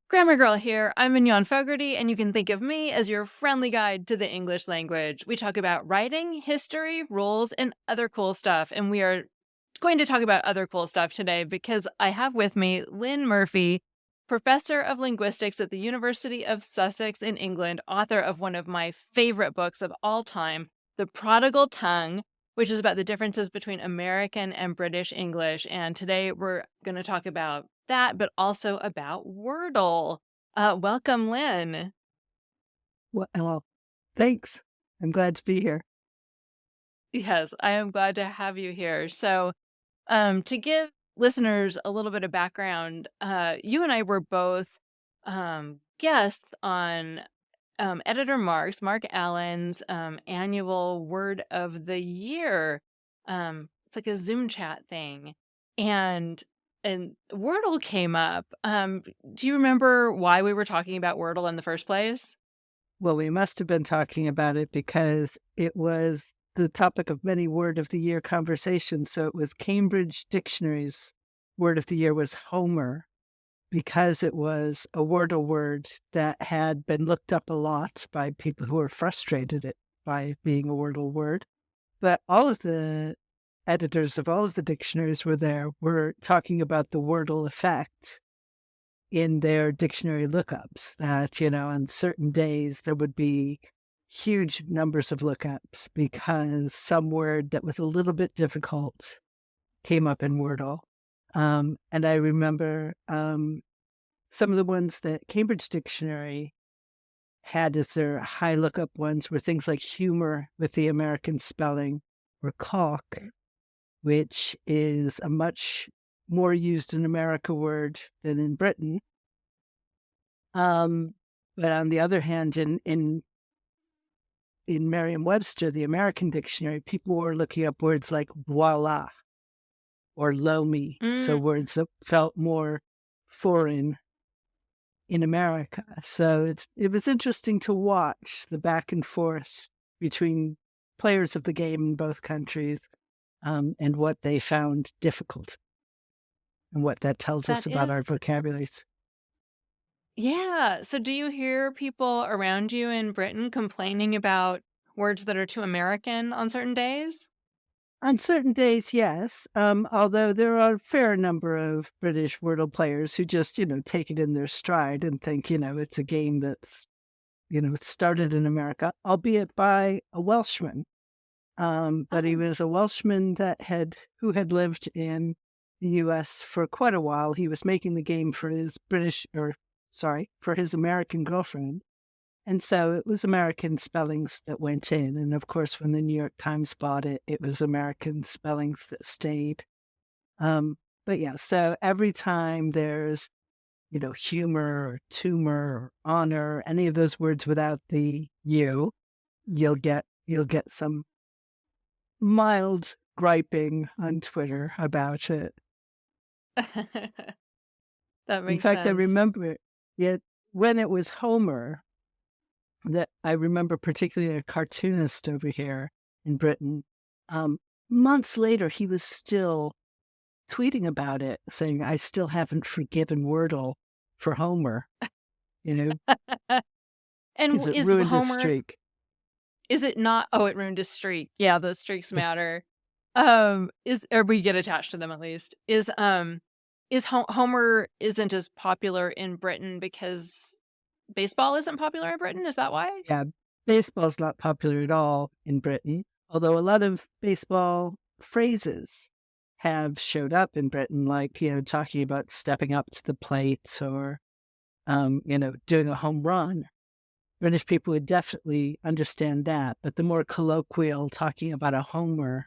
Grammar Girl here. I'm Mignon Fogarty, and you can think of me as your friendly guide to the English language. We talk about writing, history, rules, and other cool stuff. And we are going to talk about other cool stuff today because I have with me Lynne Murphy, professor of linguistics at the University of Sussex in England, author of one of my favorite books of all time, The Prodigal Tongue, which is about the differences between American and British English. And today we're going to talk about that, but also about Wordle. Welcome, Lynn. Well, thanks. I'm glad to be here. Yes, I am glad to have you here. So, to give listeners a little bit of background, you and I were both guests on editor Mark Allen's annual Word of the Year. It's like a Zoom chat thing, and Wordle came up. Do you remember why we were talking about Wordle in the first place? Well, we must have been talking about it because it was the topic of many Word of the Year conversations. So it was Cambridge Dictionary's Word of the Year was Homer because it was a Wordle word that had been looked up a lot by people who were frustrated by being a Wordle word. But all of the editors of all of the dictionaries were talking about the Wordle effect in their dictionary lookups, that, on certain days there would be huge numbers of lookups because some word that was a little bit difficult came up in Wordle. And I remember some of the ones that Cambridge Dictionary had as their high lookup ones were things like humor with the American spelling, or caulk, which is a much more used in America word than in Britain. But on the other hand, in Merriam-Webster, the American dictionary, people were looking up words like voila or loamy, so Mm, words that felt more foreign in America. So it was interesting to watch the back and forth between players of the game in both countries, and what they found difficult and what that tells us that about is, our vocabularies. yeah. So, do you hear people around you in Britain complaining about words that are too American on certain days? On certain days, yes, although there are a fair number of British Wordle players who just, take it in their stride and think, it's a game that's, started in America, albeit by a Welshman. But he Oh, was a Welshman who had lived in the US for quite a while. He was making the game for for his American girlfriend. And so it was American spellings that went in. And of course, when the New York Times bought it, it was American spellings that stayed. But yeah, so every time there's, humor or tumor or honor, any of those words without the U, you'll get some mild griping on Twitter about it. that In makes fact, I sense. remember it when it was Homer, that I remember particularly a cartoonist over here in Britain. Um, Months later, he was still tweeting about it, saying, "I still haven't forgiven Wordle for Homer," you know, And because it is ruined his Homer, streak. is it not? Oh, it ruined his streak. Yeah, those streaks matter. Is or we get attached to them at least. Is Homer isn't as popular in Britain because baseball isn't popular in Britain? Is that why? Yeah, baseball's not popular at all in Britain, although a lot of baseball phrases have showed up in Britain, like, talking about stepping up to the plate or, doing a home run. British people would definitely understand that, but the more colloquial talking about a homer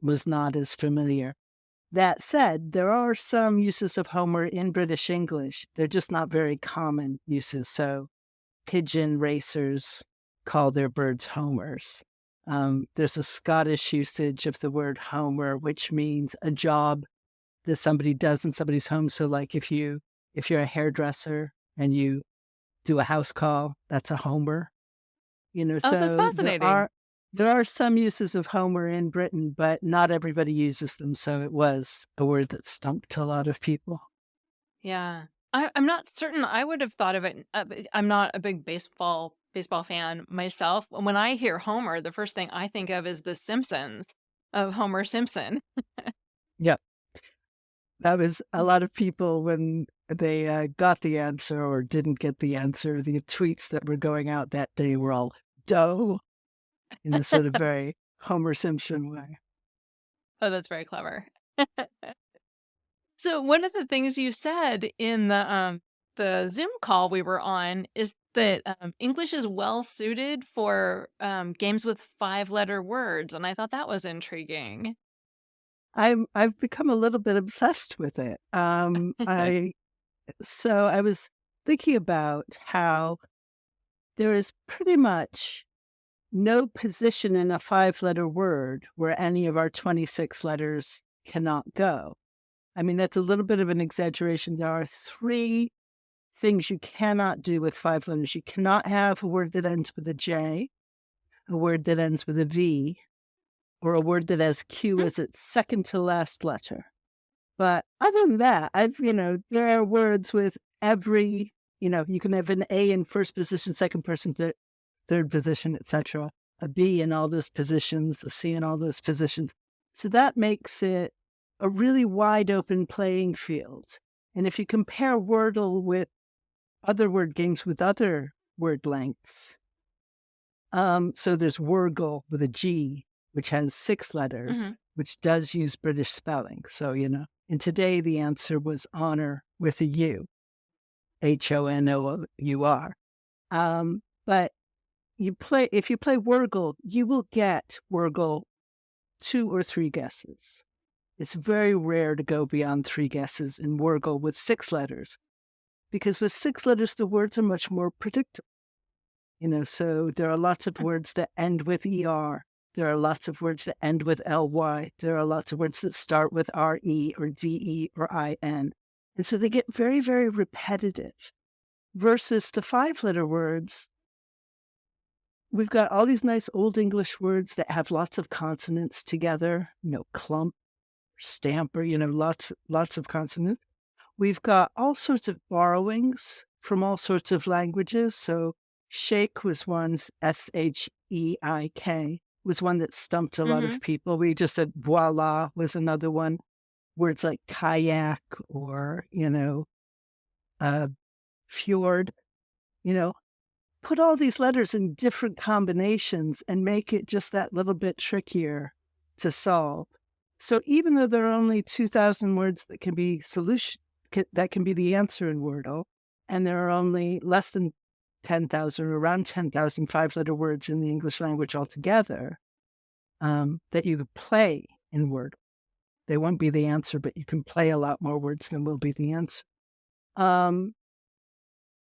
was not as familiar. That said, there are some uses of homer in British English. They're just not very common uses. So pigeon racers call their birds homers. There's a Scottish usage of the word homer, which means a job that somebody does in somebody's home. So like if you're a hairdresser and you do a house call, that's a homer. Oh, that's So fascinating. there are some uses of Homer in Britain, but not everybody uses them. So it was a word that stumped a lot of people. Yeah. I'm not certain I would have thought of it. I'm not a big baseball fan myself. When I hear Homer, the first thing I think of is The Simpsons of Homer Simpson. Yeah, that was a lot of people when they got the answer or didn't get the answer. The tweets that were going out that day were all "dough" in a sort of very Homer Simpson way. Oh, that's very clever. So one of the things you said in the Zoom call we were on is that English is well suited for games with 5-letter words, and I thought that was intriguing. I've become a little bit obsessed with it. I was thinking about how there is pretty much no position in a 5-letter word where any of our 26 letters cannot go. I mean, that's a little bit of an exaggeration. There are 3 things you cannot do with 5 letters. You cannot have a word that ends with a J, a word that ends with a V, or a word that has Q Hmm. as its second to last letter. But other than that, there are words with every, you can have an A in first position, second person, third position, etc. A B in all those positions, a C in all those positions. So that makes it a really wide open playing field. And if you compare Wordle with other word games with other word lengths, so there's Wordle with a G, which has 6 letters, Hmm. which does use British spelling. So, and today the answer was honor with a U, Honour. But if you play Wordle, you will get Wordle 2 or 3 guesses. It's very rare to go beyond 3 guesses in Wordle with 6 letters, because with 6 letters, the words are much more predictable. So there are lots of words that end with ER. There are lots of words that end with LY. There are lots of words that start with RE or DE or IN. And so they get very, very repetitive. Versus the 5-letter words, we've got all these nice old English words that have lots of consonants together, clump, stamper, lots of consonants. We've got all sorts of borrowings from all sorts of languages. So shake was one, SHEIK, was one that stumped a lot Hmm. of people. We just said voila was another one. Words like kayak or, uh, fjord, you know, put all these letters in different combinations and make it just that little bit trickier to solve. So even though there are only 2,000 words that can be that can be the answer in Wordle, and there are only less than 10,000 or around 10,000 5-letter words in the English language altogether, that you could play in Wordle. They won't be the answer, but you can play a lot more words than will be the answer.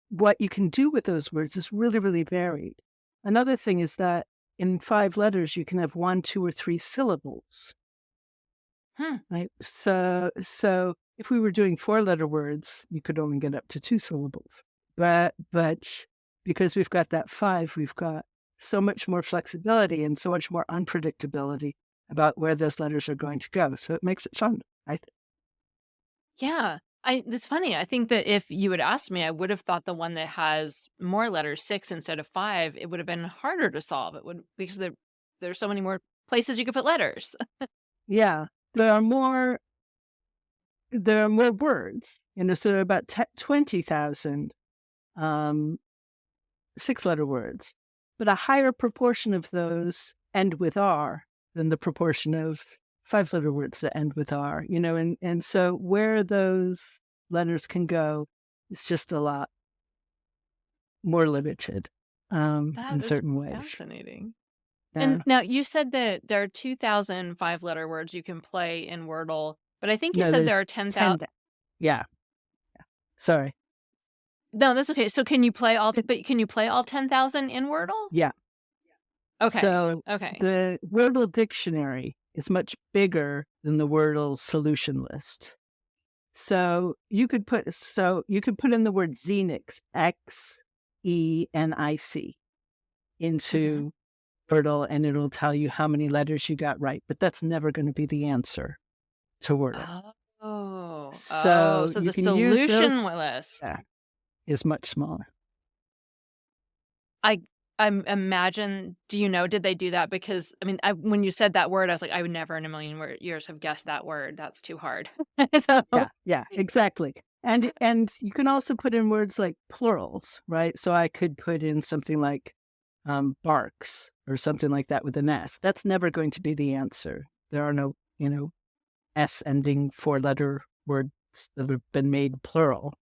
What you can do with those words is really, really varied. Another thing is that in 5 letters, you can have 1, 2, or 3 syllables, Hmm. right? So if we were doing 4-letter words, you could only get up to 2 syllables. But because we've got that 5, we've got so much more flexibility and so much more unpredictability about where those letters are going to go. So it makes it fun, I think. Yeah. It's funny. I think that if you had asked me, I would have thought the one that has more letters, 6 instead of 5, it would have been harder to solve. It would, because there's so many more places you could put letters. Yeah, there are more words, so there are about 20,000 um, 6-letter words, but a higher proportion of those end with R than the proportion of 5-letter words that end with R, and so where those letters can go is just a lot more limited That in is certain ways. fascinating. And Yeah. now you said that there are 2,000 5-letter words you can play in Wordle, but I think you No, said there there's are 10,000. 10. Yeah. Sorry. No, that's okay. So can you play all 10,000 in Wordle? Yeah. Okay. So Okay. the Wordle dictionary is much bigger than the Wordle solution list. So you could put in the word Xenix, Xenic, Mhm. into Wordle, and it'll tell you how many letters you got right. But that's never going to be the answer to Wordle. Oh, So so you the can use solution those. list. Yeah, is much smaller. I imagine, do you know, did they do that because I mean, when you said that word, I was like, I would never in a million years have guessed that word. That's too hard. So Yeah, yeah, exactly. And you can also put in words like plurals, right? So I could put in something like barks or something like that with an S. That's never going to be the answer. There are no, S ending four-letter words that have been made plural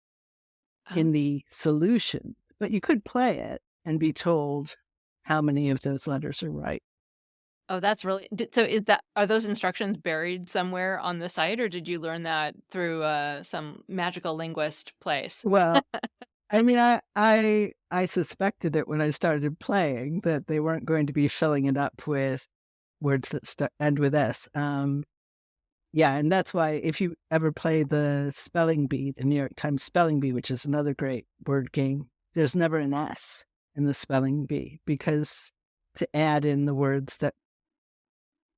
oh, in the solution. But you could play it and be told how many of those letters are right. oh, that's really so is that are those instructions buried somewhere on the site, or did you learn that through, some magical linguist place? Well, I mean, I suspected it when I started playing that they weren't going to be filling it up with words that end with S. Yeah, and that's why if you ever play the spelling bee, the New York Times spelling bee, which is another great word game, there's never an S in the spelling bee because to add in the words that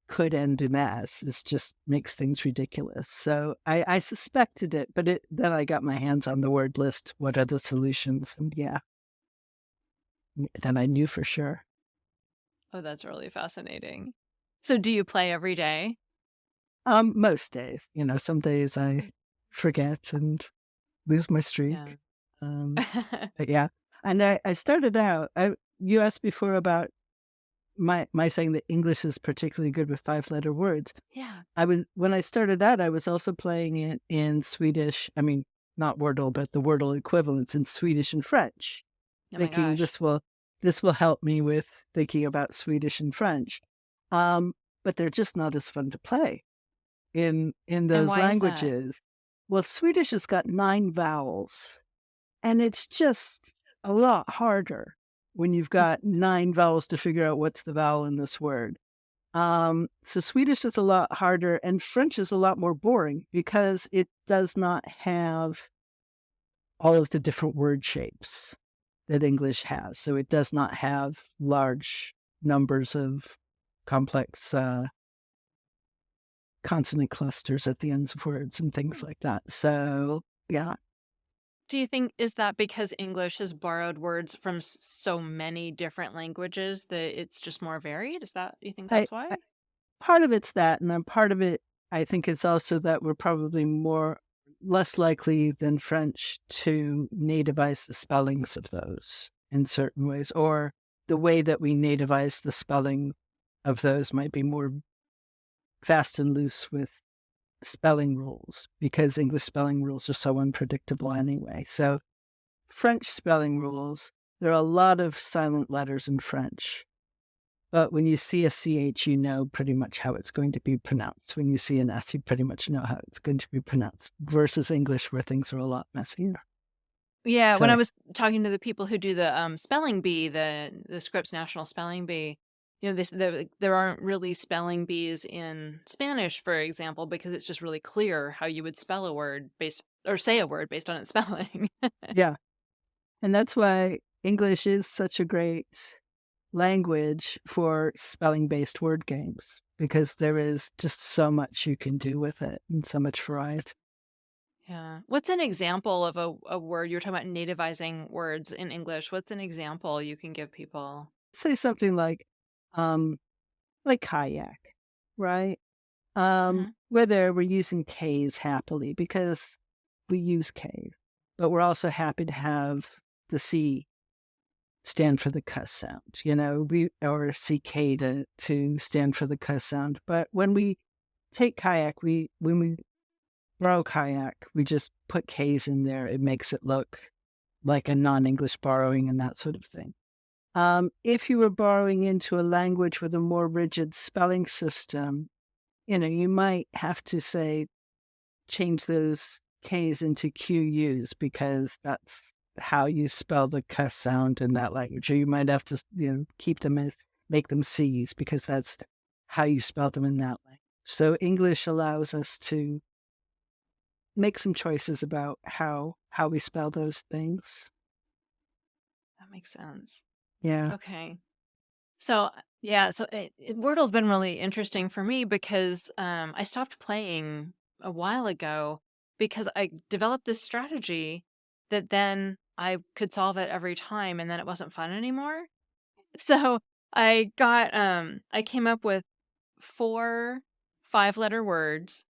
could end in S is just makes things ridiculous. So I suspected it, but then I got my hands on the word list. What are the solutions? And yeah, then I knew for sure. Oh, that's really fascinating. So do you play every day? Most days, some days I forget and lose my Yeah. streak. But yeah, and I started out. You asked before about my saying that English is particularly good with five-letter words. Yeah. I was when I started out, I was also playing it in Swedish. I mean, not Wordle, but the Wordle equivalents in Swedish and French, Oh my thinking gosh. this will help me with thinking about Swedish and French. Um, but they're just not as fun to play in And those why is that? languages. Well, Swedish has got 9 vowels, and it's just a lot harder when you've got 9 vowels to figure out what's the vowel in this word. So Swedish is a lot harder, and French is a lot more boring because it does not have all of the different word shapes that English has. So it does not have large numbers of complex consonant clusters at the ends of words and things like that. So yeah, Do you think is that because English has borrowed words from so many different languages that it's just more varied? Is that you think I, that's why? I part of it's that, and then part of it, I think it's also that we're probably less likely than French to nativize the spellings of those in certain ways, or the way that we nativize the spelling of those might be more fast and loose with spelling rules because English spelling rules are so unpredictable anyway. So French spelling rules, there are a lot of silent letters in French. But when you see a CH, you know pretty much how it's going to be pronounced. When you see an S, you pretty much know how it's going to be pronounced versus English where things are a lot messier. Yeah, when I So, was talking to the people who do the spelling bee, the Scripps National Spelling Bee, there aren't really spelling bees in Spanish, for example, because it's just really clear how you would spell a word based or say a word based on its spelling. yeah. And that's why English is such a great language for spelling based word games because there is just so much you can do with it and so much variety. Yeah. What's an example of a word you were talking about nativizing words in English? What's an example you can give people? Say something um, like kayak, right? Mhm. Whether we're using K's happily because we use K, but we're also happy to have the C stand for the cuss sound, or CK to stand for the cuss sound. But when we take kayak, when we borrow kayak, we just put K's in there. It makes it look like a non-English borrowing and that sort of thing. If you were borrowing into a language with a more rigid spelling system, you might have to say change those K's into QUs because that's how you spell the cuss sound in that language. Or you might have to, keep them as make them C's because that's how you spell them in that language. So English allows us to make some choices about how we spell those things. That makes sense. Yeah. Okay. So, yeah, so Wordle's been really interesting for me because I stopped playing a while ago because I developed this strategy that then I could solve it every time and then it wasn't fun anymore. So I came up with 4 5-letter words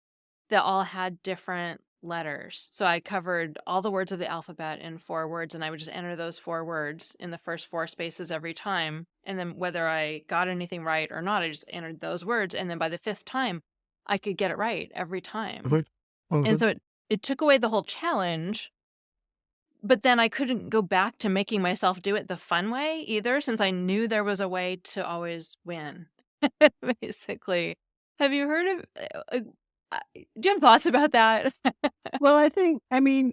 that all had different letters. So I covered all the words of the alphabet in 4 words, and I would just enter those 4 words in the first 4 spaces every time. And then whether I got anything right or not, I just entered those words. And then by the 5th time, I could get it right every time. Mhm. And Mhm. so it took away the whole challenge, but then I couldn't go back to making myself do it the fun way either, since I knew there was a way to always win, basically. Have you heard of do you have thoughts about that? Well, I mean,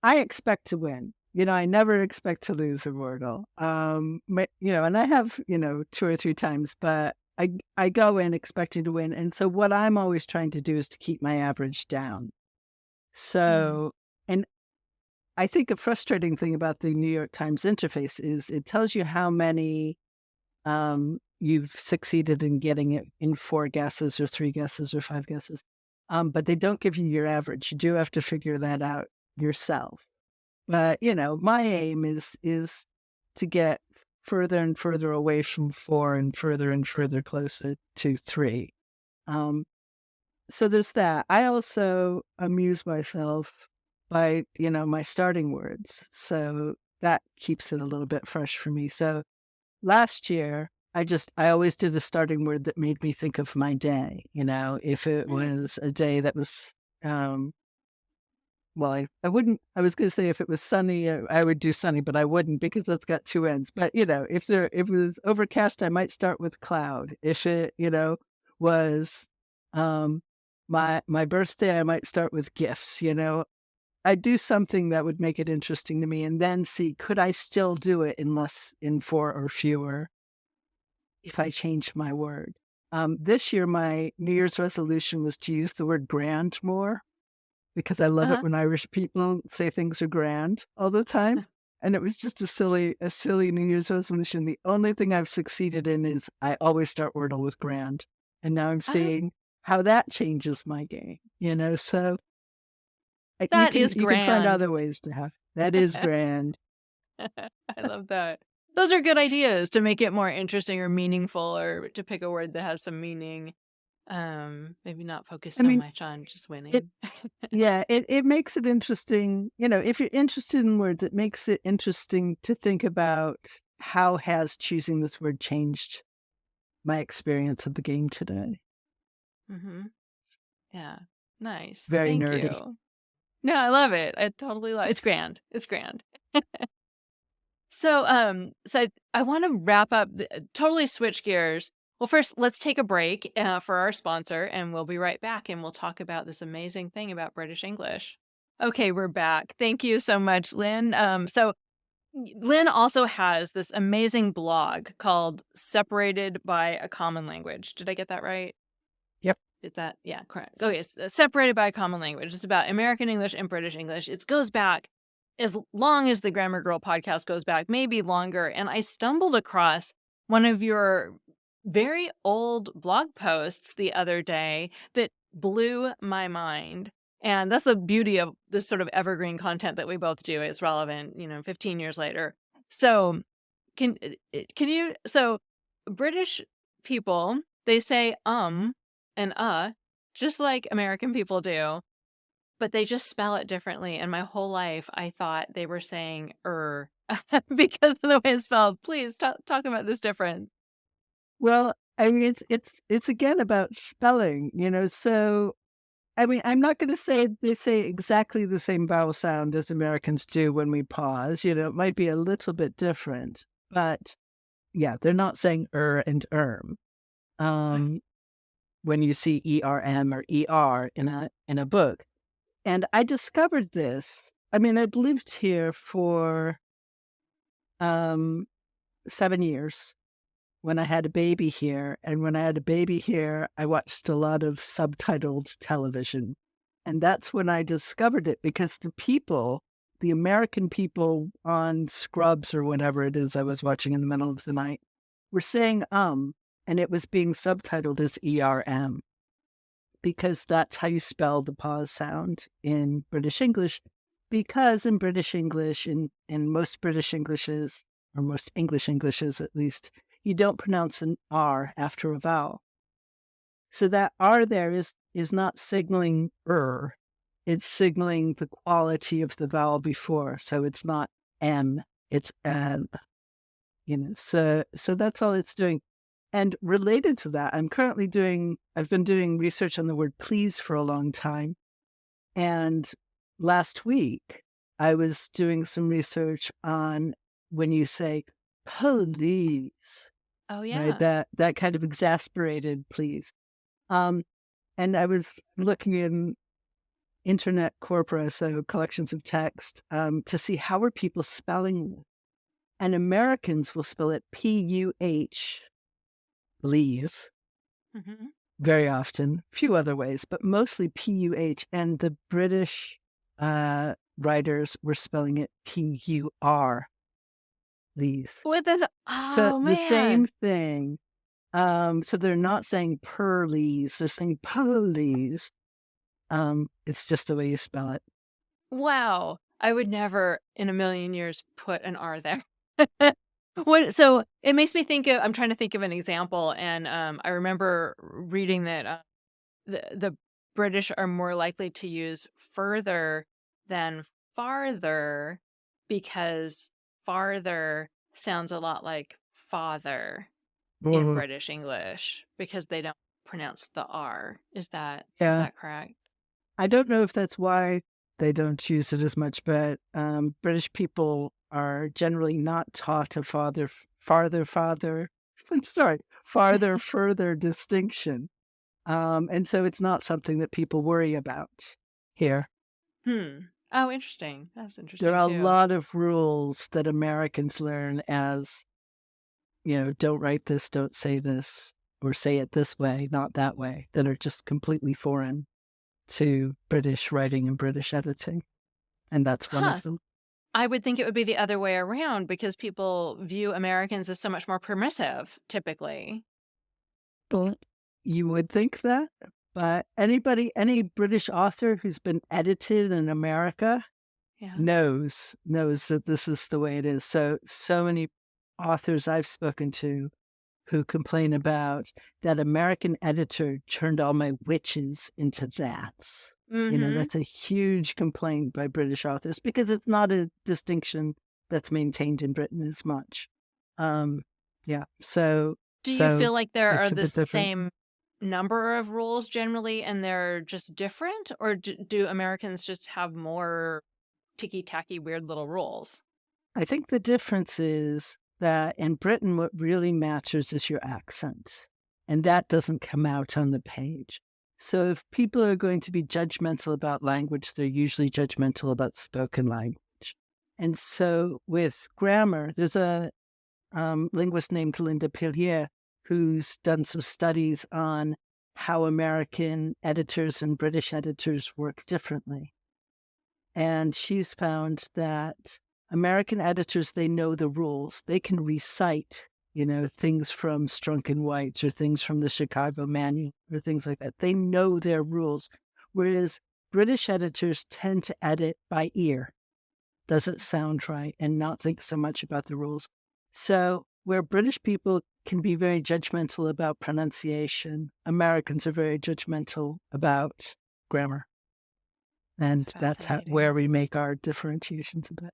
I expect to win. I never expect to lose a Wordle. And I have, 2 or 3 times, but I go in expecting to win. And so what I'm always trying to do is to keep my average down. Mhm. So, and I think a frustrating thing about the New York Times interface is it tells you how many you've succeeded in getting it in 4 guesses or 3 guesses or 5 guesses. But they don't give you your average. You do have to figure that out yourself. But, my aim is to get further and further away from 4 and further closer to 3. Um, so there's that. I also amuse myself by, my starting words. So that keeps it a little bit fresh for me. So last year, I always did a starting word that made me think of my day. If it Mm. was a day that was, well, I wouldn't, I was going to say if it was sunny, I would do sunny, but I wouldn't because that's got 2 ends. But, if it was overcast, I might start with cloud. If it, was, um, my birthday, I might start with gifts. I do something that would make it interesting to me and then see, could I still do it in 4 or fewer if I change my word? This year, my New Year's resolution was to use the word grand more because I love it Uh-huh. when Irish people say things are grand all the time. And it was just a silly New Year's resolution. The only thing I've succeeded in is I always start Wordle with grand. And now I'm Uh-huh. seeing how that changes my game. So you That can is you can find grand. other ways to have that is grand. I love that. Those are good ideas to make it more interesting or meaningful or to pick a word that has some meaning. Maybe not focus I so mean, much on just it winning. yeah, it makes it interesting. If you're interested in words, it makes it interesting to think about how has choosing this word changed my experience of the game today. Mhm. Yeah. Nice. Very Thank nerdy. you. No, I love it. I totally love it's grand. It's grand. So I want to wrap up, totally switch gears. Well, first, let's take a break for our sponsor, and we'll be right back and we'll talk about this amazing thing about British English. Okay, we're back. Thank you so much, Lynn. Lynn also has this amazing blog called Separated by a Common Language. Did I get that right? Yep. Is that, yeah, correct. Okay, it's Separated by a Common Language. It's about American English and British English. It goes back as long as the Grammar Girl podcast goes back, maybe longer. And I stumbled across one of your very old blog posts the other day that blew my mind. And that's the beauty of this sort of evergreen content that we both do. It's relevant, 15 years later. So can can you so British people, they say and just like American people do, but they just spell it differently. And my whole life I thought they were saying because of the way it's spelled. Please talk about this difference. Well, I mean, it's again about spelling. So I mean, I'm not going to say they say exactly the same vowel sound as Americans do when we pause. It might be a little bit different, but yeah, they're not saying and um when you see ERM or ER in a book. And I discovered this. I mean, I'd lived here for um 7 years when I had a baby here. And when I had a baby here, I watched a lot of subtitled television. And that's when I discovered it because the American people on Scrubs or whatever it is I was watching in the middle of the night, were saying, and it was being subtitled as ERM because that's how you spell the pause sound in British English. Because in British English, in most British Englishes, or most English Englishes at least, you don't pronounce an R after a vowel. So that R there is not signaling it's signaling the quality of the vowel before. So it's not M, it's N. So that's all it's doing. And related to that, I've been doing research on the word please for a long time. And last week, I was doing some research on when you say police, Oh, right? yeah. That kind of exasperated please. And I was looking in internet corpora, so collections of text, to see how are people spelling it. And Americans will spell it P-U-H, please, Hmm. very often, a few other ways, but mostly P-U-H. And the British writers were spelling it P-U-R, please. With an, So oh, the same man. thing. So they're not saying please, they're saying police. It's just the way you spell it. Wow. I would never in a million years put an R there. So it makes me think of, I'm trying to think of an example. And I remember reading that the British are more likely to use further than farther because farther sounds a lot like father in Mhm. British English because they don't pronounce the R. Is Yeah. that correct? I don't know if that's why they don't use it as much, but British people are generally not taught a farther, further distinction. And so it's not something that people worry about here. Hmm. Oh, interesting. That's There interesting are a too. lot of rules that Americans learn as, don't write this, don't say this, or say it this way, not that way, that are just completely foreign to British writing and British editing. And that's one Huh. of them. I would think it would be the other way around because people view Americans as so much more permissive, typically. But you would think that, but any British author who's been edited in America Yeah. knows that this is the way it is. So many authors I've spoken to who complain about that American editor turned all my witches into that's. Mm-hmm. That's a huge complaint by British authors because it's not a distinction that's maintained in Britain as much. Um, yeah, Do you so feel like there are it's a the bit different. same number of rules generally and they're just different? Or do Americans just have more ticky-tacky weird little rules? I think the difference is that in Britain, what really matters is your accent, and that doesn't come out on the page. So if people are going to be judgmental about language, they're usually judgmental about spoken language. And so with grammar, there's a linguist named Linda Pillier who's done some studies on how American editors and British editors work differently. And she's found that American editors, they know the rules. They can recite, things from Strunk and White or things from the Chicago Manual or things like that. They know their rules. Whereas British editors tend to edit by ear. Does it sound right? And not think so much about the rules. So where British people can be very judgmental about pronunciation, Americans are very judgmental about grammar. That's And that's fascinating. where we make our differentiations a bit.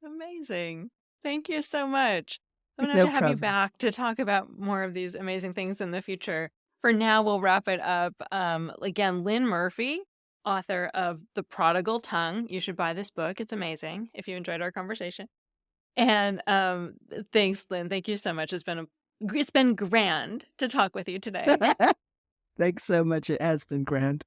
Amazing. Thank you so much. I'm gonna have No to have you problem. back to talk about more of these amazing things in the future. For now, we'll wrap it up. Again, Lynne Murphy, author of The Prodigal Tongue. You should buy this book. It's amazing if you enjoyed our conversation. And thanks, Lynn. Thank you so much. It's been grand to talk with you today. Thanks so much. It has been grand.